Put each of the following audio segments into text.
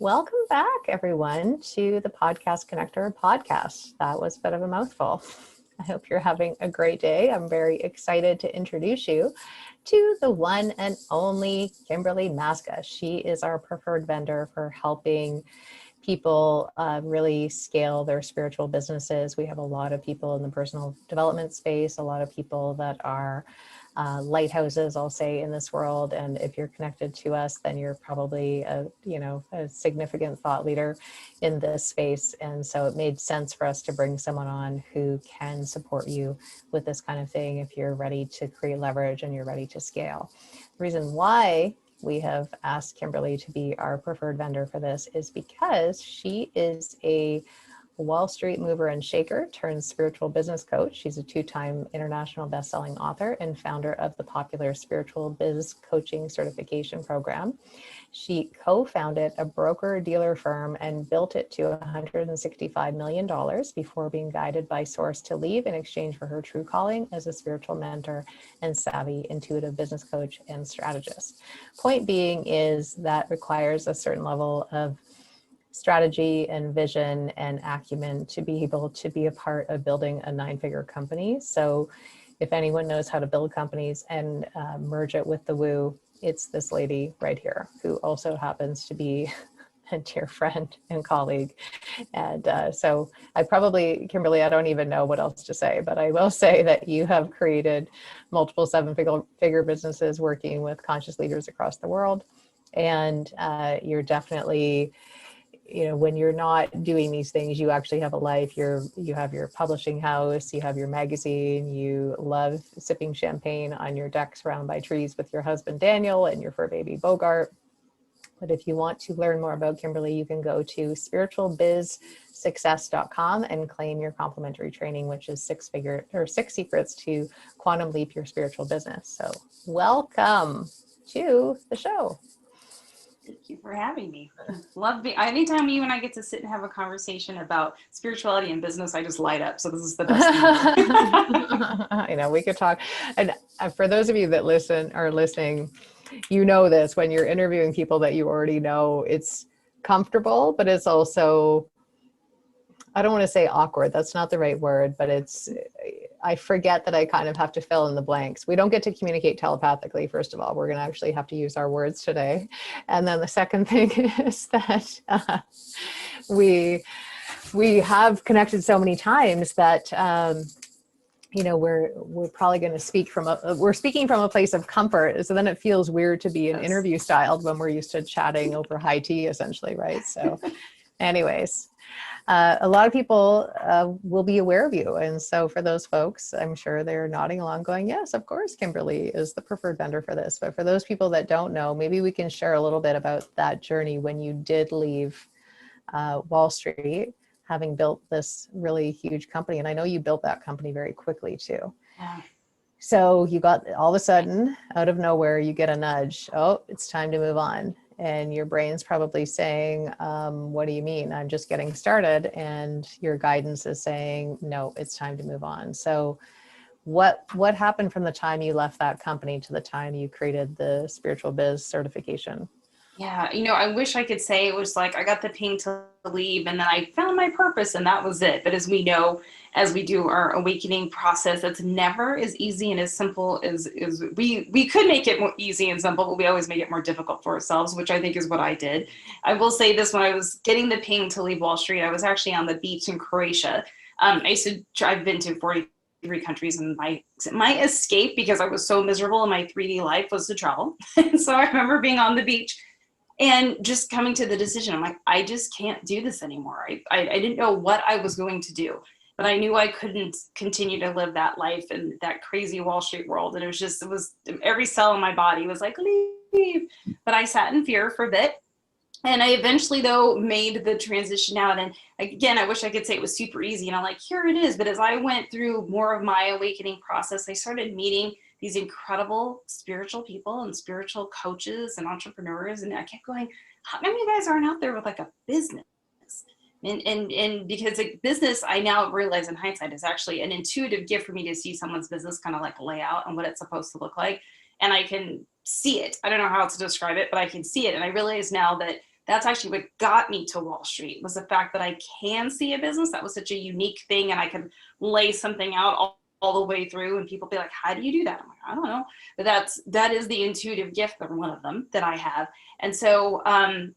welcome back, everyone, to the Podcast Connector podcast. That was a bit of a mouthful. I hope you're having a great day. I'm very excited to introduce you to the one and only Kimberly Maska. She is our preferred vendor for helping people really scale their spiritual businesses. We have a lot of people in the personal development space, a lot of people that are lighthouses, I'll say, in this world. And if you're connected to us, then you're probably a significant thought leader in this space. And so it made sense for us to bring someone on who can support you with this kind of thing if you're ready to create leverage and you're ready to scale. The reason why we have asked Kimberly to be our preferred vendor for this is because she is a Wall Street mover and shaker turned spiritual business coach. She's a two-time international best-selling author and founder of the popular Spiritual Biz Coaching Certification Program. She co-founded a broker-dealer firm and built it to $165 million before being guided by Source to leave in exchange for her true calling as a spiritual mentor and savvy intuitive business coach and strategist. Point being is that requires a certain level of strategy and vision and acumen to be able to be a part of building a 9-figure company. So if anyone knows how to build companies and merge it with the woo, it's this lady right here who also happens to be a dear friend and colleague. And so Kimberly, I don't even know what else to say, but I will say that you have created multiple 7-figure businesses working with conscious leaders across the world. And you're definitely, when you're not doing these things, you actually have a life. You have your publishing house, you have your magazine, you love sipping champagne on your deck surrounded by trees with your husband, Daniel, and your fur baby, Bogart. But if you want to learn more about Kimberly, you can go to spiritualbizsuccess.com and claim your complimentary training, which is 6 secrets to quantum leap your spiritual business. So welcome to the show. Thank you for having me. Anytime you and I get to sit and have a conversation about spirituality and business, I just light up. So this is the best thing. We could talk. And for those of you that are listening, this when you're interviewing people that you already know, it's comfortable, but it's also, I don't want to say awkward. That's not the right word, but I forget that I kind of have to fill in the blanks. We don't get to communicate telepathically, first of all. We're going to actually have to use our words today. And then the second thing is that we have connected so many times that, we're probably going to we're speaking from a place of comfort. So then it feels weird to be an interview styled when we're used to chatting over high tea, essentially, right? So anyways. A lot of people will be aware of you. And so for those folks, I'm sure they're nodding along going, yes, of course, Kimberly is the preferred vendor for this. But for those people that don't know, maybe we can share a little bit about that journey when you did leave Wall Street, having built this really huge company. And I know you built that company very quickly too. Yeah. So you got, all of a sudden, out of nowhere, you get a nudge. Oh, it's time to move on. And your brain's probably saying, what do you mean? I'm just getting started. And your guidance is saying, no, it's time to move on. So what happened from the time you left that company to the time you created the Spiritual Biz certification? Yeah, I wish I could say it was like I got the ping to leave and then I found my purpose and that was it. But as we know, as we do our awakening process, it's never as easy and as simple as we could make it more easy and simple, but we always make it more difficult for ourselves, which I think is what I did. I will say this, when I was getting the ping to leave Wall Street, I was actually on the beach in Croatia. I've been to 43 countries, and my escape, because I was so miserable in my 3D life, was to travel. And so I remember being on the beach and just coming to the decision, I'm like, I just can't do this anymore. I didn't know what I was going to do, but I knew I couldn't continue to live that life in that crazy Wall Street world. And it was every cell in my body was like, leave. But I sat in fear for a bit. And I eventually, though, made the transition out. And again, I wish I could say it was super easy. And I'm like, here it is. But as I went through more of my awakening process, I started meeting these incredible spiritual people and spiritual coaches and entrepreneurs. And I kept going, how many of you guys aren't out there with like a business? And because a business, I now realize in hindsight, is actually an intuitive gift for me to see someone's business kind of like lay out and what it's supposed to look like. And I can see it. I don't know how else to describe it, but I can see it. And I realize now that that's actually what got me to Wall Street, was the fact that I can see a business. That was such a unique thing, and I could lay something out all the way through, and people be like, how do you do that? I'm like, I don't know. But that is the intuitive gift, or one of them that I have. And so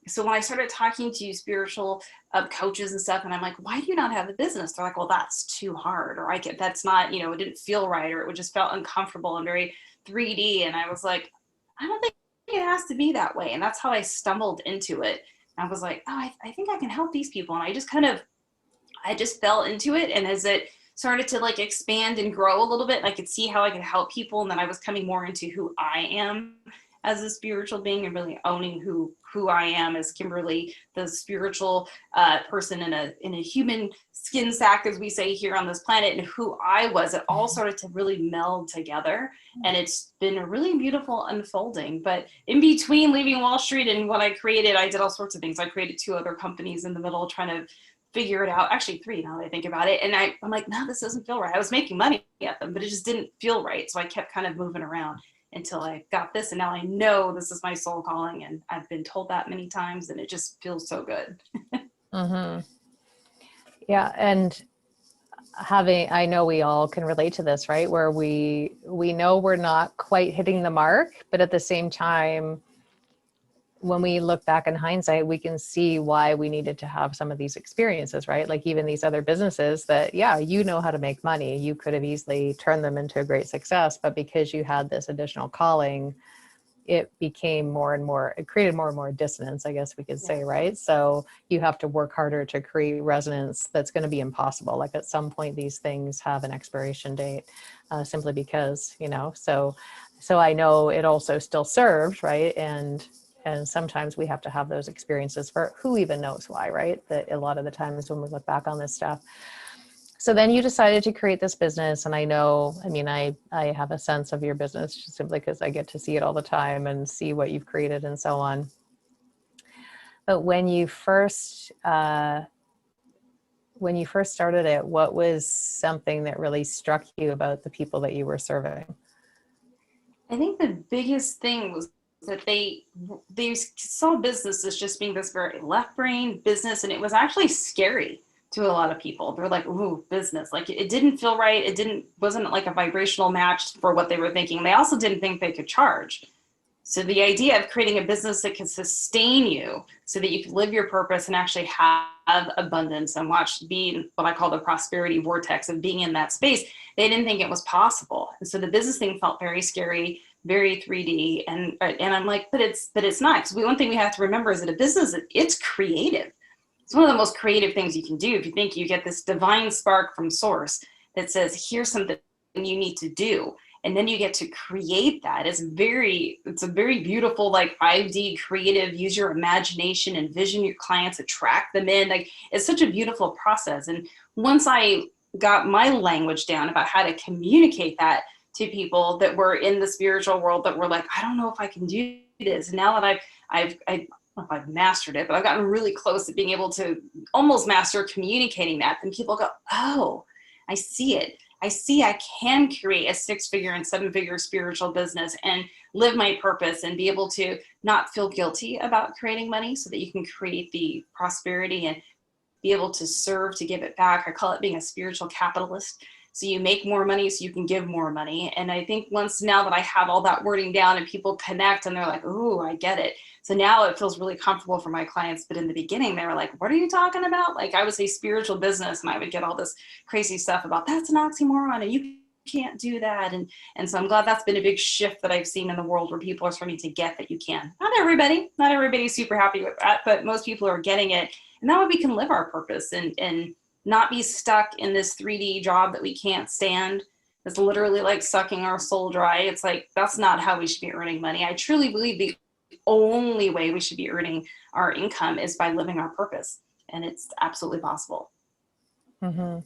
so when I started talking to spiritual coaches and stuff, and I'm like, why do you not have a business? They're like, well, that's too hard, or that's not, it didn't feel right, or it just felt uncomfortable and very 3D. And I was like, I don't think it has to be that way. And that's how I stumbled into it. I was like, oh, I think I can help these people. And I just fell into it. And as it started to like expand and grow a little bit, I could see how I could help people. And then I was coming more into who I am as a spiritual being, and really owning who I am as Kimberly, the spiritual person in a human skin sack, as we say here on this planet, and who I was. It all started to really meld together, and it's been a really beautiful unfolding. But in between leaving Wall Street and what I created, I did all sorts of things. I created 2 other companies in the middle, trying to figure it out. Actually 3 now that I think about it. And I'm like, no, this doesn't feel right. I was making money at them, but it just didn't feel right. So I kept kind of moving around until I got this. And now I know this is my soul calling, and I've been told that many times, and it just feels so good. Mm-hmm. Yeah. And I know we all can relate to this, right? Where we know we're not quite hitting the mark, but at the same time, when we look back in hindsight, we can see why we needed to have some of these experiences, right? Like even these other businesses that, yeah, you know how to make money. You could have easily turned them into a great success, but because you had this additional calling, it became more and more, it created more and more dissonance, I guess we could say, right? So you have to work harder to create resonance that's going to be impossible. Like at some point, these things have an expiration date, simply because, so I know it also still served, right? And sometimes we have to have those experiences for who even knows why, right? That a lot of the times when we look back on this stuff. So then you decided to create this business. And I know, I have a sense of your business just simply because I get to see it all the time and see what you've created and so on. But when you first started it, what was something that really struck you about the people that you were serving? I think the biggest thing was that they saw business as just being this very left brain business, and it was actually scary to a lot of people. They're like, ooh, business. Like it didn't feel right. Wasn't like a vibrational match for what they were thinking. They also didn't think they could charge. So the idea of creating a business that can sustain you so that you can live your purpose and actually have abundance and be in what I call the prosperity vortex of being in that space, they didn't think it was possible. And so the business thing felt very scary, very 3D. And I'm like, but it's not. Because one thing we have to remember is that a business, it's creative. It's one of the most creative things you can do. If you think you get this divine spark from source that says, here's something you need to do. And then you get to create that. It's a very beautiful, like 5D creative, use your imagination, envision your clients, attract them in. Like it's such a beautiful process. And once I got my language down about how to communicate that to people that were in the spiritual world that were like, I don't know if I can do this. And now that I don't know if I've mastered it, but I've gotten really close to being able to almost master communicating that. Then people go, oh, I see it. I see I can create a 6-figure and 7-figure spiritual business and live my purpose and be able to not feel guilty about creating money so that you can create the prosperity and be able to serve, to give it back. I call it being a spiritual capitalist. So you make more money so you can give more money. And I think now that I have all that wording down and people connect and they're like, ooh, I get it. So now it feels really comfortable for my clients. But in the beginning, they were like, what are you talking about? Like I would say spiritual business, and I would get all this crazy stuff about that's an oxymoron and you can't do that. And so I'm glad that's been a big shift that I've seen in the world, where people are starting to get that you can. Not everybody's super happy with that, but most people are getting it. And that way we can live our purpose and not be stuck in this 3D job that we can't stand. It's literally like sucking our soul dry. It's like, that's not how we should be earning money. I truly believe the only way we should be earning our income is by living our purpose. And it's absolutely possible. Mm-hmm.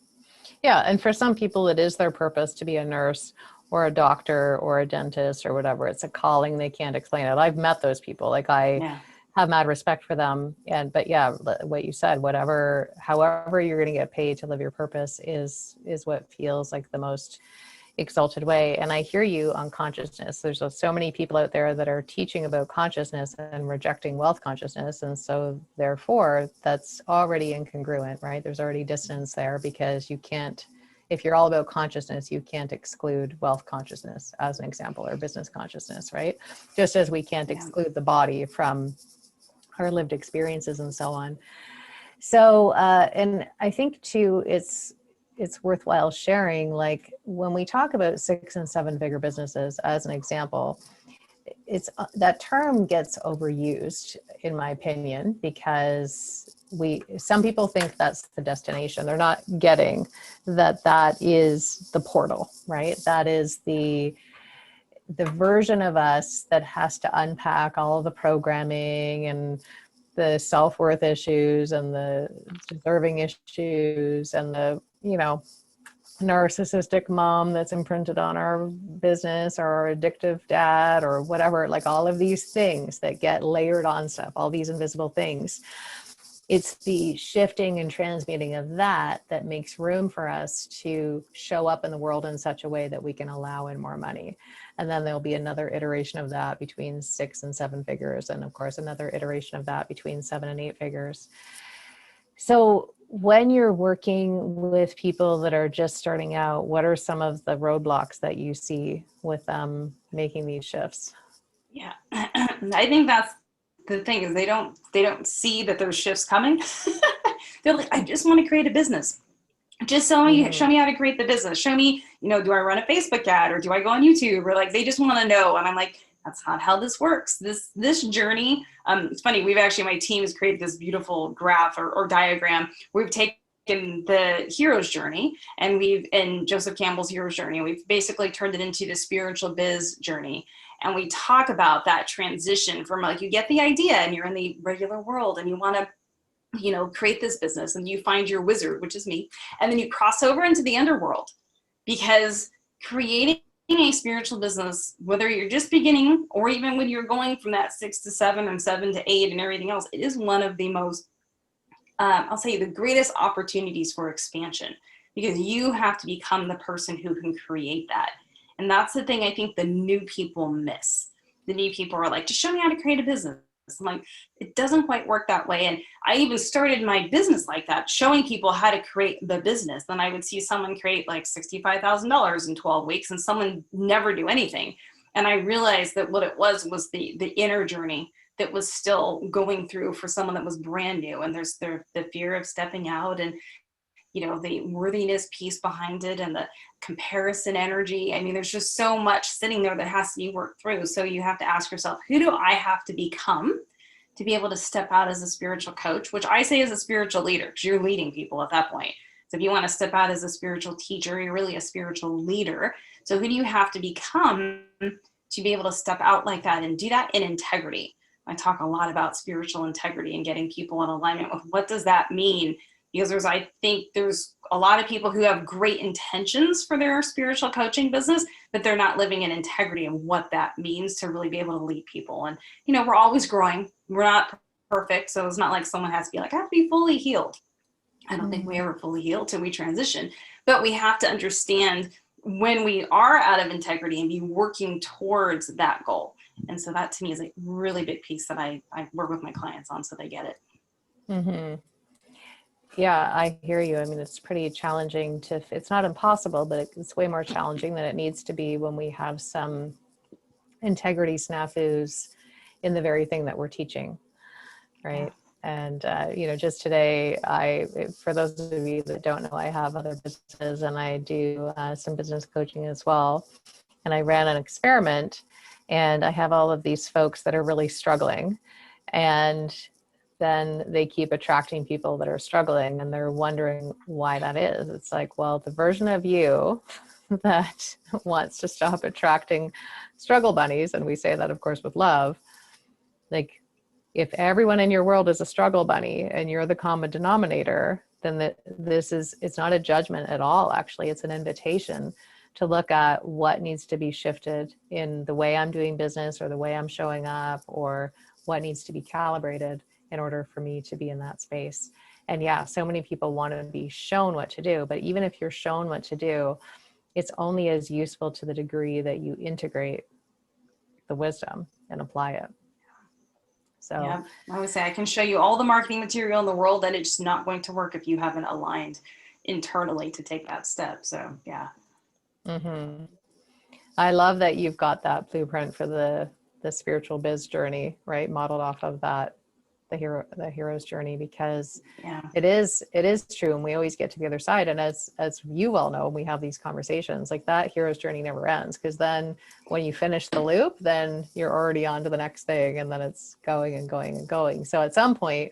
Yeah. And for some people, it is their purpose to be a nurse or a doctor or a dentist or whatever. It's a calling. They can't explain it. I've met those people. Like I have mad respect for them. But yeah, what you said, however you're going to get paid to live your purpose is what feels like the most exalted way. And I hear you on consciousness. There's so many people out there that are teaching about consciousness and rejecting wealth consciousness. And so therefore that's already incongruent, right? There's already distance there, because you can't, if you're all about consciousness, you can't exclude wealth consciousness as an example, or business consciousness, right? Just as we can't exclude the body from our lived experiences and so on. So, and I think too, it's worthwhile sharing, like when we talk about 6 and 7 figure businesses as an example, it's that term gets overused in my opinion, because some people think that's the destination. They're not getting that is the portal, right? That is the version of us that has to unpack all of the programming and the self-worth issues and the deserving issues and the, narcissistic mom that's imprinted on our business, or our addictive dad, or whatever, like all of these things that get layered on stuff, all these invisible things. It's the shifting and transmuting of that makes room for us to show up in the world in such a way that we can allow in more money. And then there'll be another iteration of that between 6 and 7 figures. And of course, another iteration of that between 7 and 8 figures. So when you're working with people that are just starting out, what are some of the roadblocks that you see with them making these shifts? Yeah, I think that's the thing, is they don't see that there's shifts coming. They're like, I just want to create a business. Just show me how to create the business. Show me, do I run a Facebook ad, or do I go on YouTube? Or like, they just want to know. And I'm like, that's not how this works. This journey, it's funny, my team has created this beautiful graph or diagram. We've taken the hero's journey, and in Joseph Campbell's hero's journey, we've basically turned it into the spiritual biz journey. And we talk about that transition from, like, you get the idea and you're in the regular world and you want to, create this business, and you find your wizard, which is me. And then you cross over into the underworld, because creating a spiritual business, whether you're just beginning or even when you're going from that 6 to 7 and 7 to 8 and everything else, it is one of the most, I'll say, the greatest opportunities for expansion, because you have to become the person who can create that. And that's the thing I think the new people miss. The new people are like, just show me how to create a business. I'm like, it doesn't quite work that way. And I even started my business like that, showing people how to create the business. Then I would see someone create like $65,000 in 12 weeks and someone never do anything. And I realized that what it was the inner journey that was still going through for someone that was brand new. And there's the fear of stepping out, and the worthiness piece behind it, and the comparison energy. I mean, there's just so much sitting there that has to be worked through. So you have to ask yourself, who do I have to become to be able to step out as a spiritual coach, which I say is a spiritual leader, because you're leading people at that point. So if you want to step out as a spiritual teacher, you're really a spiritual leader. So who do you have to become to be able to step out like that and do that in integrity? I talk a lot about spiritual integrity and getting people in alignment with what does that mean? Because I think there's a lot of people who have great intentions for their spiritual coaching business, but they're not living in integrity and what that means to really be able to lead people. And, we're always growing. We're not perfect. So it's not like someone has to be like, I have to be fully healed. I don't think we ever fully heal till we transition, but we have to understand when we are out of integrity and be working towards that goal. And so that to me is a really big piece that I work with my clients on, so they get it. Mm-hmm. Yeah, I hear you. I mean, it's pretty challenging it's not impossible, but it's way more challenging than it needs to be when we have some integrity snafus in the very thing that we're teaching, right? Yeah. And, just today, for those of you that don't know, I have other businesses and I do some business coaching as well. And I ran an experiment, and I have all of these folks that are really struggling, and then they keep attracting people that are struggling, and they're wondering why that is. It's like, well, the version of you that wants to stop attracting struggle bunnies, and we say that, of course, with love, like, if everyone in your world is a struggle bunny and you're the common denominator, then it's not a judgment at all. Actually, it's an invitation to look at what needs to be shifted in the way I'm doing business, or the way I'm showing up, or what needs to be calibrated in order for me to be in that space. And yeah, so many people want to be shown what to do, but even if you're shown what to do, it's only as useful to the degree that you integrate the wisdom and apply it. So yeah, I would say I can show you all the marketing material in the world, and it's just not going to work if you haven't aligned internally to take that step. So yeah. I love that you've got that blueprint for the spiritual biz journey, right? Modeled off of that, the hero's journey, because Yeah. it is true. And we always get to the other side. And as you well know, we have these conversations, like that hero's journey never ends. Because then when you finish the loop, then you're already on to the next thing. And then it's going and going and going. So at some point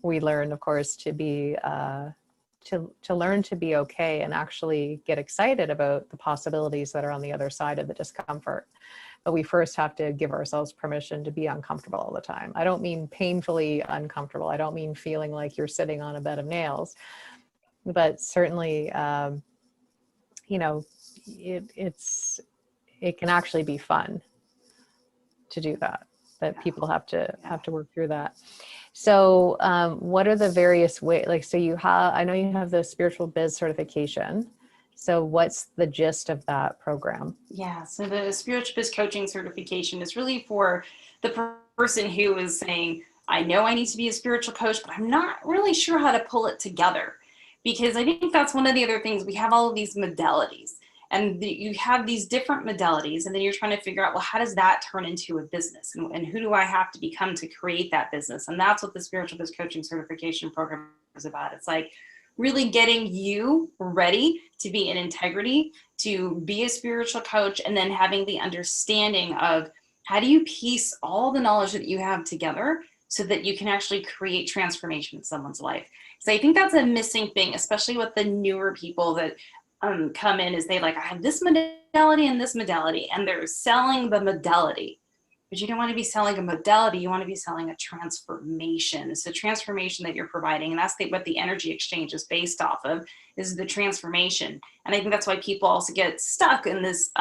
we learn, of course, to be, to learn to be okay and actually get excited about the possibilities that are on the other side of the discomfort. But we first have to give ourselves permission to be uncomfortable all the time. I don't mean painfully uncomfortable. I don't mean feeling like you're sitting on a bed of nails, but certainly, you know, it can actually be fun to do that. But people have to work through that. So what are the various ways, like, so you have, I know you have the spiritual biz certification. So what's the gist of that program? Yeah, so the spiritual biz coaching certification is really for the person who is saying, I know I need to be a spiritual coach, but I'm not really sure how to pull it together. Because I think that's one of the other things. We have all of these modalities, and you have these different modalities, and then you're trying to figure out, well, how does that turn into a business? And who do I have to become to create that business? And that's what the spiritual biz coaching certification program is about. It's like really getting you ready to be in integrity, to be a spiritual coach, and then having the understanding of how do you piece all the knowledge that you have together so that you can actually create transformation in someone's life. So I think that's a missing thing, especially with the newer people that come in, is they like, I have this modality and this modality, and they're selling the modality. But you don't want to be selling a modality, you want to be selling a transformation. It's a transformation that you're providing. And that's what the energy exchange is based off of, is the transformation. And I think that's why people also get stuck in this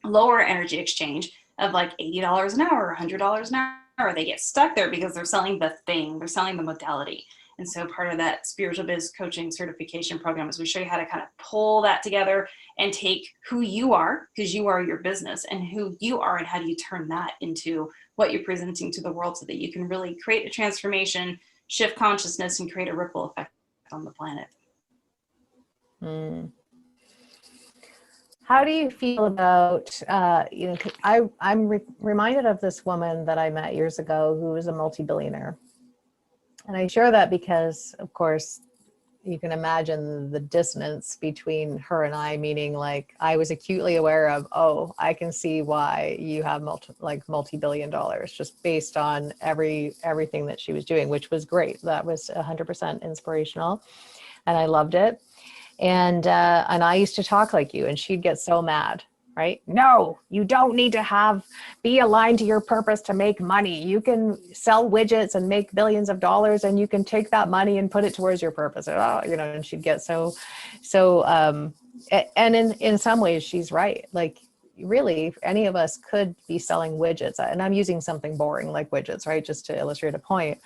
lower energy exchange of like $80 an hour, $100 an hour. They get stuck there because they're selling the thing, they're selling the modality. And so part of that spiritual biz coaching certification program is we show you how to kind of pull that together and take who you are, because you are your business, and who you are, and how do you turn that into what you're presenting to the world so that you can really create a transformation, shift consciousness, and create a ripple effect on the planet. How do you feel about, you know, I'm reminded of this woman that I met years ago who was a multi-billionaire. And I share that because, of course, you can imagine the dissonance between her and I, meaning like I was acutely aware of, oh, I can see why you have multi-billion dollars just based on everything that she was doing, which was great. That was 100% inspirational, and I loved it. And I used to talk like you, and she'd get so mad. Right? No, you don't need to be aligned to your purpose to make money. You can sell widgets and make billions of dollars, and you can take that money and put it towards your purpose. Oh, you know, and she'd get so, and in some ways she's right. Like really, any of us could be selling widgets, and I'm using something boring like widgets, right? Just to illustrate a point.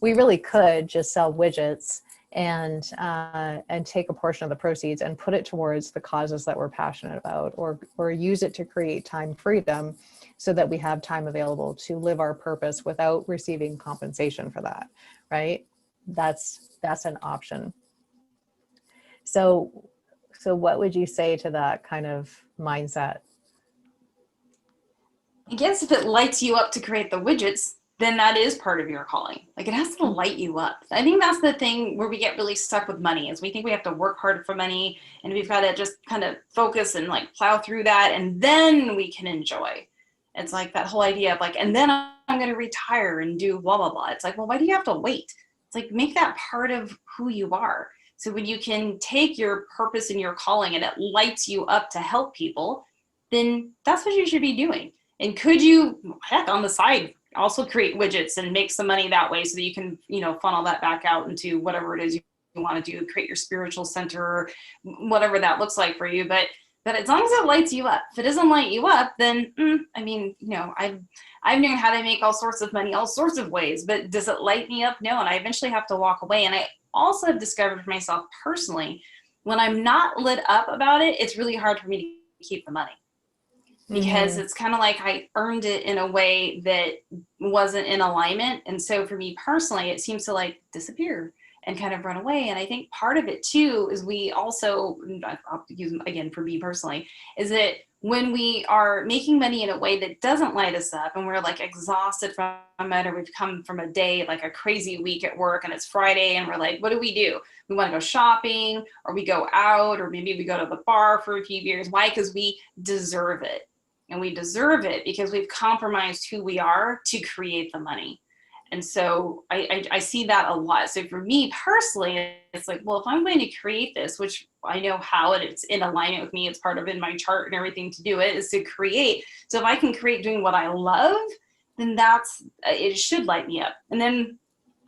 We really could just sell widgets and take a portion of the proceeds and put it towards the causes that we're passionate about, or use it to create time freedom so that we have time available to live our purpose without receiving compensation for that, right? That's an option. So what would you say to that kind of mindset? I guess if it lights you up to create the widgets, then that is part of your calling. Like it has to light you up. I think that's the thing where we get really stuck with money, is we think we have to work hard for money, and we've got to just kind of focus and like plow through that, and then we can enjoy. It's like that whole idea of like, and then I'm going to retire and do blah, blah, blah. It's like, well, why do you have to wait? It's like, make that part of who you are. So when you can take your purpose and your calling and it lights you up to help people, then that's what you should be doing. And could you, heck, on the side, also create widgets and make some money that way so that you can, you know, funnel that back out into whatever it is you want to do, create your spiritual center, whatever that looks like for you. But as long as it lights you up. If it doesn't light you up, then, I mean, you know, I've known how to make all sorts of money, all sorts of ways, but does it light me up? No. And I eventually have to walk away. And I also have discovered for myself personally when I'm not lit up about it, it's really hard for me to keep the money, because it's kind of like I earned it in a way that wasn't in alignment. And so for me personally, it seems to like disappear and kind of run away. And I think part of it too is we also, I'll use again for me personally, is that when we are making money in a way that doesn't light us up and we're like exhausted from it, or we've come from a day, like a crazy week at work and it's Friday and we're like, what do? We want to go shopping, or we go out, or maybe we go to the bar for a few beers. Why? Because we deserve it. And we deserve it because we've compromised who we are to create the money. And so I see that a lot. So for me personally, it's like, well, if I'm going to create this, which I know how it's in alignment with me, it's part of in my chart and everything to do it, is to create. So if I can create doing what I love, then it should light me up. And then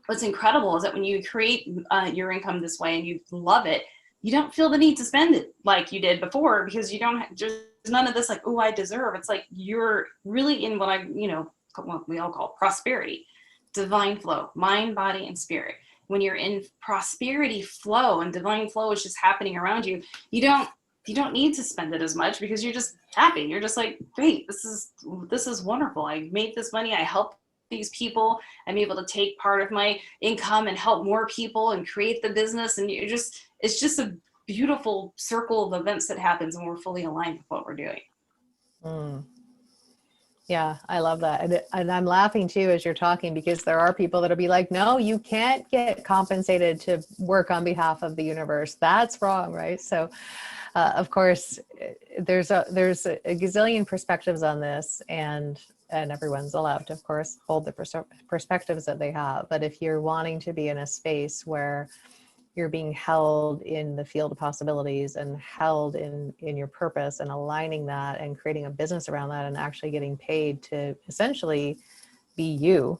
what's incredible is that when you create your income this way and you love it, you don't feel the need to spend it like you did before, because you don't just none of this like, oh, I deserve. It's like you're really in what what we all call prosperity, divine flow, mind, body, and spirit. When you're in prosperity flow and divine flow is just happening around you, you don't need to spend it as much, because you're just happy. You're just like, great, this is wonderful. I made this money. I helped these people. I'm able to take part of my income and help more people and create the business. And it's just a beautiful circle of events that happens when we're fully aligned with what we're doing. Yeah, I love that. And I'm laughing too as you're talking, because there are people that'll be like, no, you can't get compensated to work on behalf of the universe. That's wrong, right? So of course, there's a gazillion perspectives on this, and everyone's allowed to, of course, hold the perspectives that they have. But if you're wanting to be in a space where you're being held in the field of possibilities and held in your purpose, and aligning that and creating a business around that and actually getting paid to essentially be you,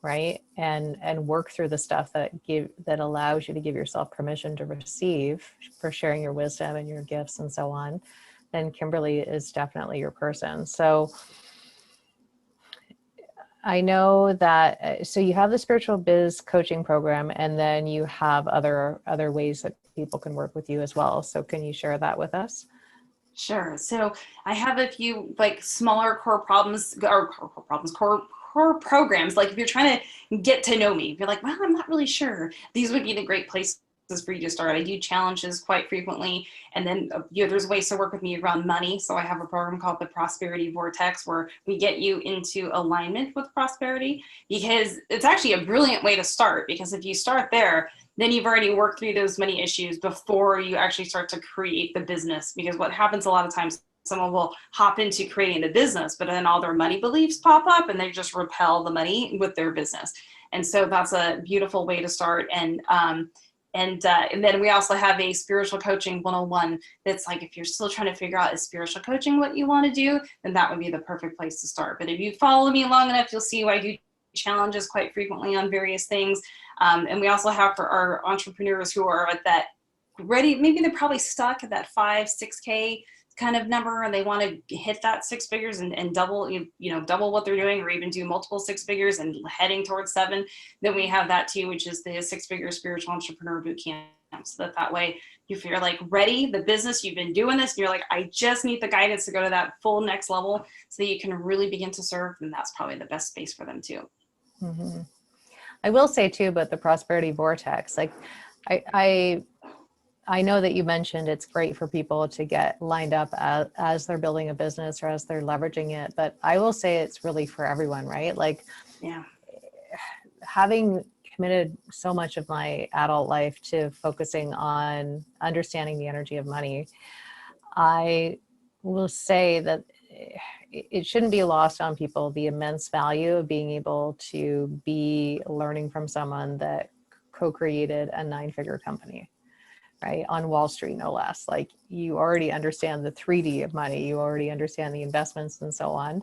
right? And work through the stuff that allows you to give yourself permission to receive, for sharing your wisdom and your gifts and so on, then Kimberly is definitely your person. So I know that, so you have the spiritual biz coaching program, and then you have other ways that people can work with you as well. So can you share that with us? Sure. So I have a few like smaller core programs. Like if you're trying to get to know me, if you're like, well, I'm not really sure, these would be the great places for you to start. I do challenges quite frequently. And then there's ways to work with me around money. So I have a program called the Prosperity Vortex, where we get you into alignment with prosperity, because it's actually a brilliant way to start. Because if you start there, then you've already worked through those many issues before you actually start to create the business. Because what happens a lot of times, someone will hop into creating the business, but then all their money beliefs pop up and they just repel the money with their business. And so that's a beautiful way to start. And then we also have a spiritual coaching 101 that's like, if you're still trying to figure out is spiritual coaching what you want to do, then that would be the perfect place to start. But if you follow me long enough, you'll see why I do challenges quite frequently on various things. And we also have for our entrepreneurs who are at that ready, maybe they're probably stuck at that 5-6K kind of number, and they want to hit that 6 figures and double, double what they're doing, or even do multiple 6 figures and heading towards 7. Then we have that too, which is the 6-figure spiritual entrepreneur boot camp. So that way, if you're like ready, the business, you've been doing this, and you're like, I just need the guidance to go to that full next level so that you can really begin to serve, then that's probably the best space for them too. Mm-hmm. I will say too, but the Prosperity Vortex, like I know that you mentioned it's great for people to get lined up as they're building a business or as they're leveraging it, but I will say it's really for everyone, right? Like, yeah, having committed so much of my adult life to focusing on understanding the energy of money, I will say that it shouldn't be lost on people the immense value of being able to be learning from someone that co-created a 9-figure company, right? On Wall Street, no less. Like, you already understand the 3D of money, you already understand the investments and so on,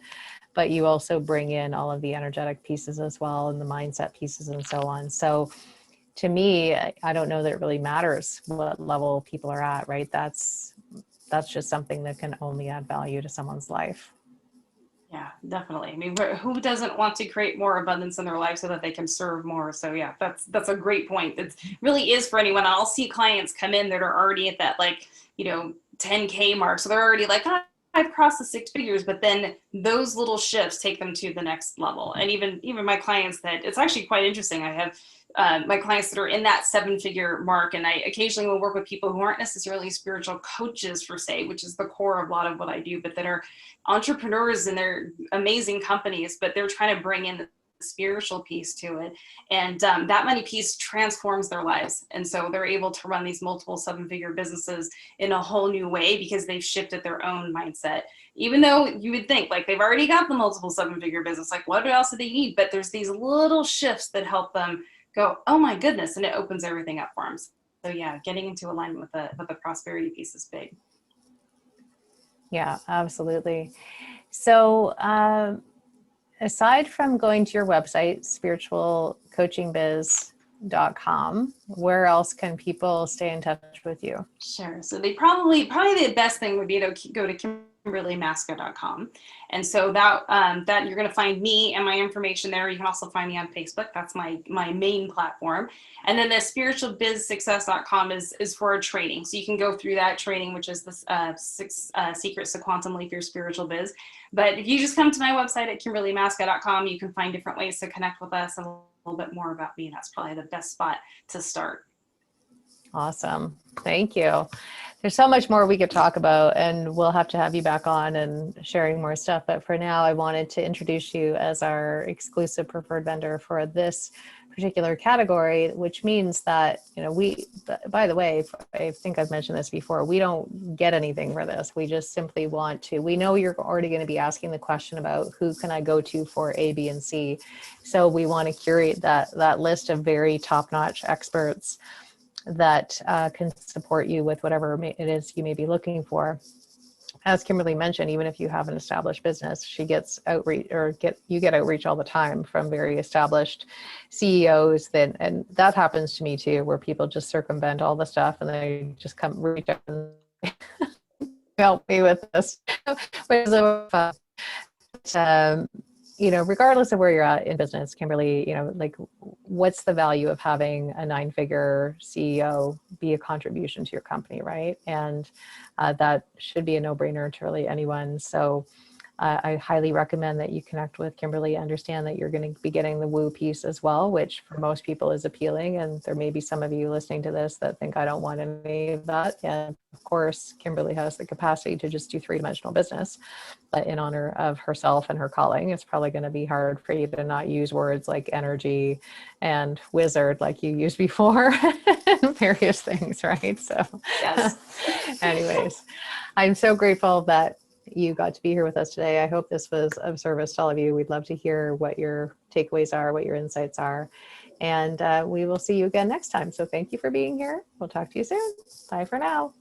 but you also bring in all of the energetic pieces as well, and the mindset pieces and so on. So to me, I don't know that it really matters what level people are at, right? That's just something that can only add value to someone's life. Yeah, definitely. I mean, who doesn't want to create more abundance in their life so that they can serve more? So yeah, that's a great point. It really is for anyone. I'll see clients come in that are already at that, like, 10K mark. So they're already like, "Oh, I've crossed the six figures," but then those little shifts take them to the next level. And even my clients that, it's actually quite interesting. I have my clients that are in that seven-figure mark, and I occasionally will work with people who aren't necessarily spiritual coaches per se, which is the core of a lot of what I do, but that are entrepreneurs and they're amazing companies, but they're trying to bring in the spiritual piece to it. And that money piece transforms their lives. And so they're able to run these multiple seven-figure businesses in a whole new way because they've shifted their own mindset. Even though you would think like they've already got the multiple seven-figure business, like what else do they need? But there's these little shifts that help them go, oh my goodness, and it opens everything up for them. So yeah, getting into alignment with the prosperity piece is big. Yeah, absolutely. So aside from going to your website, spiritualcoachingbiz.com, where else can people stay in touch with you? Sure. So they probably the best thing would be to go to KimberlyMaska.com. And so that you're going to find me and my information there. You can also find me on Facebook. That's my main platform. And then the spiritualbizsuccess.com is for a training. So you can go through that training, which is the 6 secrets to quantum leap your spiritual biz. But if you just come to my website at KimberlyMaska.com, you can find different ways to connect with us and a little bit more about me. That's probably the best spot to start. Awesome. Thank you. There's so much more we could talk about, and we'll have to have you back on and sharing more stuff. But for now, I wanted to introduce you as our exclusive preferred vendor for this particular category, which means that, by the way, I think I've mentioned this before, we don't get anything for this. We just simply want to, we know you're already going to be asking the question about who can I go to for A, B, and C. So we want to curate that list of very top-notch experts that can support you with whatever it is you may be looking for. As Kimberly mentioned, even if you have an established business, she gets outreach, you get outreach all the time from very established CEOs. And that happens to me too, where people just circumvent all the stuff and they just come reach out and help me with this. Which is fun. Regardless of where you're at in business, Kimberly, like what's the value of having a 9-figure CEO be a contribution to your company, right? And that should be a no-brainer to really anyone. So I highly recommend that you connect with Kimberly, understand that you're going to be getting the woo piece as well, which for most people is appealing. And there may be some of you listening to this that think I don't want any of that. And of course, Kimberly has the capacity to just do 3-dimensional business, but in honor of herself and her calling, it's probably going to be hard for you to not use words like energy and wizard like you used before and various things, right? So Yes. anyways, I'm so grateful that you got to be here with us today. I hope this was of service to all of you. We'd love to hear what your takeaways are, what your insights are. And we will see you again next time. So thank you for being here. We'll talk to you soon. Bye for now.